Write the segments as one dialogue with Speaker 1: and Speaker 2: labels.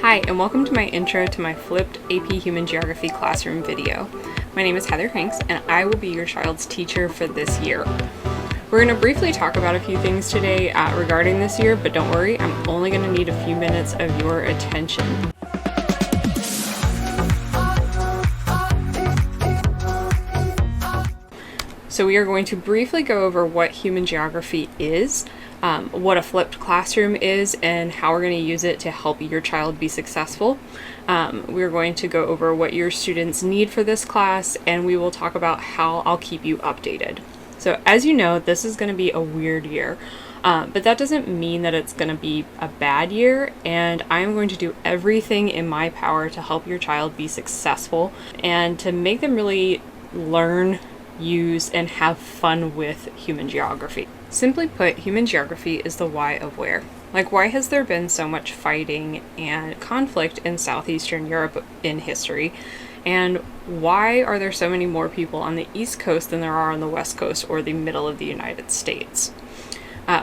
Speaker 1: Hi, and welcome to my intro to my flipped AP Human Geography classroom video. My name is Heather Hanks, and I will be your child's teacher for this year. We're going to briefly talk about a few things today regarding this year, but don't worry, I'm only going to need a few minutes of your attention. So we are going to briefly go over what human geography is, what a flipped classroom is, and how we're going to use it to help your child be successful. We're going to go over what your students need for this class, and we will talk about how I'll keep you updated. So as you know, this is going to be a weird year, but that doesn't mean that it's going to be a bad year, and I am going to do everything in my power to help your child be successful and to make them really learn, use, and have fun with human geography. Simply put, human geography is the why of where. Like, why has there been so much fighting and conflict in southeastern Europe in history? And why are there so many more people on the East Coast than there are on the West Coast or the middle of the United States?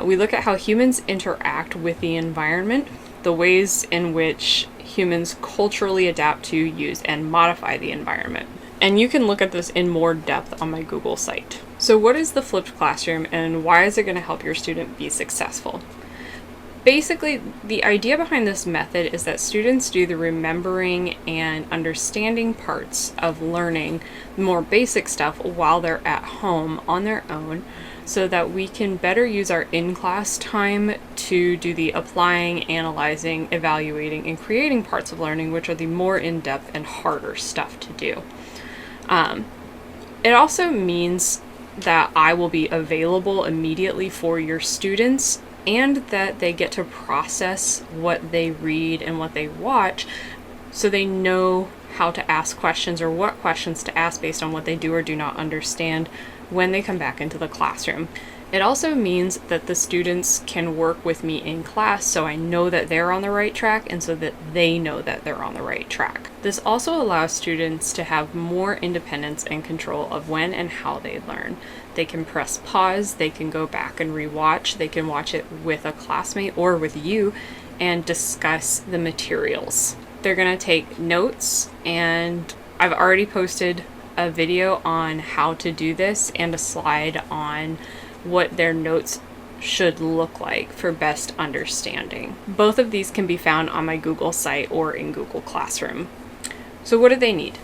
Speaker 1: We look at how humans interact with the environment, the ways in which humans culturally adapt to, use, and modify the environment. And you can look at this in more depth on my Google site. So what is the flipped classroom, and why is it going to help your student be successful? Basically, the idea behind this method is that students do the remembering and understanding parts of learning the more basic stuff while they're at home on their own, so that we can better use our in-class time to do the applying, analyzing, evaluating, and creating parts of learning, which are the more in-depth and harder stuff to do. It also means that I will be available immediately for your students, and that they get to process what they read and what they watch, so they know how to ask questions or what questions to ask based on what they do or do not understand when they come back into the classroom. It also means that the students can work with me in class, so I know that they're on the right track and so that they know that they're on the right track. This also allows students to have more independence and control of when and how they learn. They can press pause, they can go back and rewatch, they can watch it with a classmate or with you and discuss the materials. They're going to take notes, and I've already posted a video on how to do this and a slide on what their notes should look like for best understanding. Both of these can be found on my Google site or in Google Classroom. So what do they need?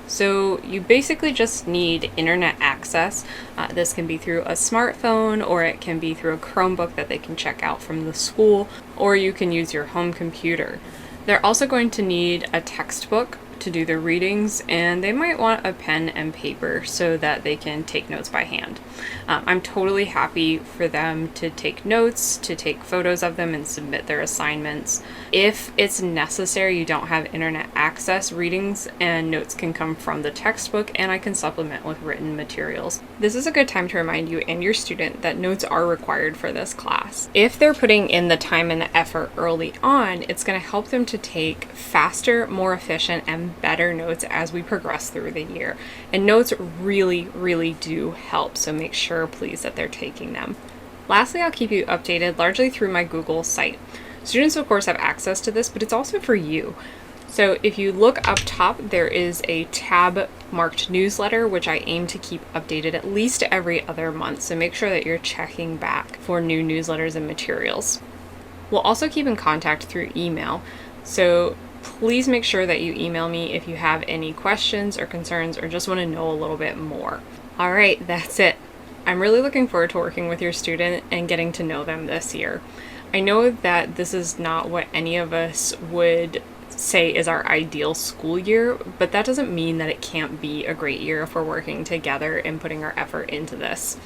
Speaker 1: So you basically just need internet access. This can be through a smartphone, or it can be through a Chromebook that they can check out from the school, or you can use your home computer. They're also going to need a textbook to do their readings, and they might want a pen and paper so that they can take notes by hand. I'm totally happy for them to take notes, to take photos of them, and submit their assignments. If it's necessary, you don't have internet access, readings and notes can come from the textbook, and I can supplement with written materials. This is a good time to remind you and your student that notes are required for this class. If they're putting in the time and the effort early on, it's going to help them to take faster, more efficient, and better notes as we progress through the year. And notes really do help, so make sure please that they're taking them. Lastly, I'll keep you updated largely through my Google site. Students of course have access to this, but it's also for you. So if you look up top, there is a tab marked newsletter, which I aim to keep updated at least every other month, so make sure that you're checking back for new newsletters and materials. We'll also keep in contact through email, so please make sure that you email me if you have any questions or concerns or just want to know a little bit more. All right, that's it. I'm really looking forward to working with your student and getting to know them this year. I know that this is not what any of us would say is our ideal school year, but that doesn't mean that it can't be a great year if we're working together and putting our effort into this.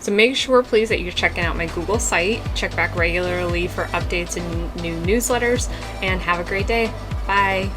Speaker 1: So make sure please that you're checking out my Google site, check back regularly for updates and new newsletters, and have a great day. Bye.